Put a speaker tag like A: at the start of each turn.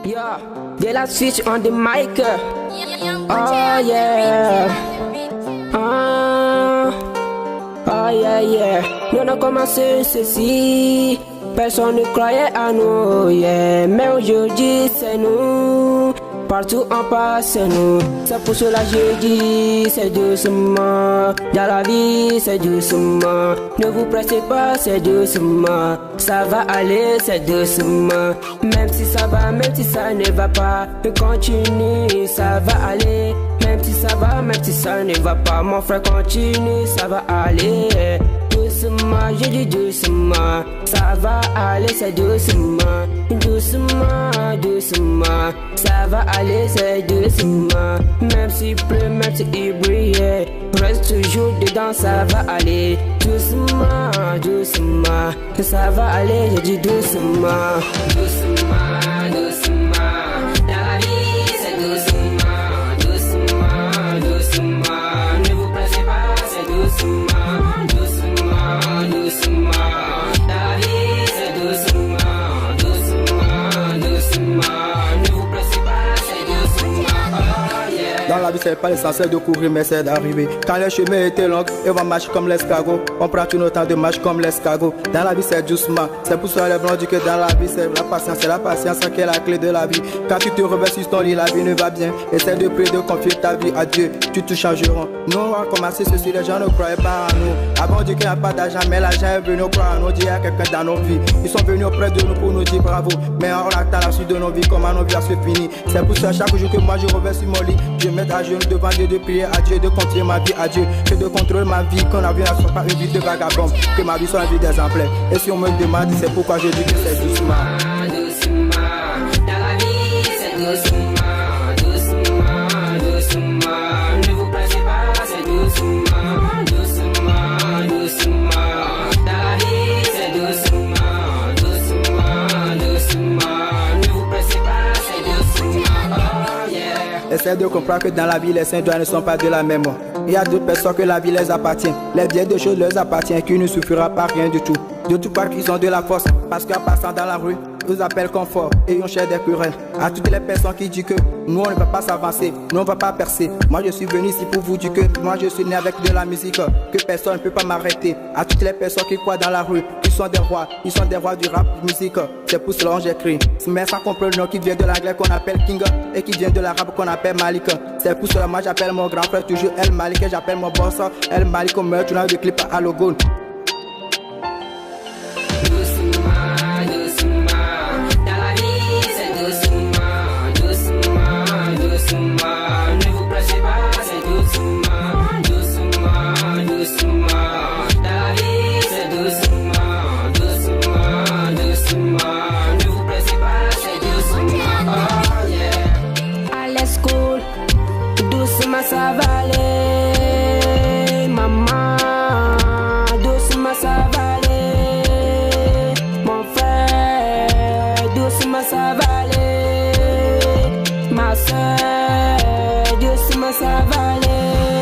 A: Yeah, de la switch on the mic. Oh yeah. Oh yeah yeah. Nous on a commencé ceci. Personne ne croyait à nous, yeah. Mais aujourd'hui c'est nous. Partout on passe c'est nous. C'est pour cela je dis c'est doucement. Dans la vie c'est doucement. Ne vous pressez pas c'est doucement. Ça va aller c'est doucement. Même si ça va, même si ça ne va pas, continue, ça va aller. Même si ça va, même si ça ne va pas, mon frère continue, ça va aller. Doucement, je dis doucement, ça va aller, c'est doucement. Doucement, doucement, ça va aller, c'est doucement. Même s'il pleut, même s'il brille, reste toujours dedans, ça va aller. Doucement, doucement, ça va aller, je dis doucement. Doucement, doucement, dans la vie c'est doucement. Doucement, doucement, ne vous pressez pas, c'est doucement. Doucement, doucement, dans la vie c'est doucement. Doucement, doucement, ne vous pressez pas, c'est doucement. Oh yeah.
B: Dans la vie, c'est pas l'essentiel de courir, mais c'est d'arriver. Quand le chemin était long, et on va marcher comme l'escargot. On prend tout notre temps de marche comme l'escargot. Dans la vie, c'est doucement. C'est pour ça que les dit que dans la vie, c'est la patience. C'est la patience qui est la clé de la vie. Quand tu te réveilles sur ton lit, la vie ne va bien. Essaie de prier, de confier ta vie à Dieu. Tu te changeront. Nous, on va commencer ceci. Les gens ne croyaient pas en nous. Avant, on dit qu'il n'y a pas d'argent, mais l'argent est venu croire en nous. Il y a quelqu'un dans nos vies. Ils sont venus auprès de nous pour nous dire bravo. Mais on attend la suite de nos vies. Comment nos vies se finir. C'est pour ça chaque jour que moi je reviens sur mon lit. Je mets à genoux devant Dieu, de prier à Dieu, de continuer ma vie à Dieu, que de contrôler ma vie, qu'on a vu ne soit pas une vie de vagabond, que ma vie soit une vie d'exemplaire. Et si on me demande, c'est pourquoi je dis que c'est doucement.
A: Doucement, dans la vie c'est doucement. Doucement, doucement, ne vous pressez pas, c'est doucement. Doucement, doucement, dans la vie c'est doucement. Doucement, doucement, ne vous pressez pas, c'est doucement. Oh yeah.
B: Essaie de comprendre que dans la vie, les saints ne sont pas de la même mort. Il y a d'autres personnes que la vie les appartient. Les biens de choses leur appartiennent, qui ne suffira pas rien du tout. De tout part qu'ils ont de la force, parce qu'en passant dans la rue, ils appellent confort et on cherche des querelles. À toutes les personnes qui disent que nous on ne va pas s'avancer, nous on ne va pas percer. Moi je suis venu ici pour vous dire que moi je suis né avec de la musique, que personne ne peut pas m'arrêter. À toutes les personnes qui croient dans la rue, ils sont des rois du rap musique. C'est pour cela que j'écris. Mais sans comprendre le nom qui vient de l'anglais qu'on appelle King et qui vient de l'arabe qu'on appelle Malik. C'est pour cela que moi j'appelle mon grand frère toujours El Malik et j'appelle mon boss El Malik comme meilleur tourneur de clip à Logon.
A: Ne vous pressez pas, c'est doucement. Doucement, doucement, dans la vie c'est doucement. Doucement, doucement, ne vous pressez pas, c'est doucement. Oh yeah. À l'école, doucement ça va aller. Maman, doucement ça va aller. Mon frère, doucement ça va aller. Ma soeur, doucement ça va aller.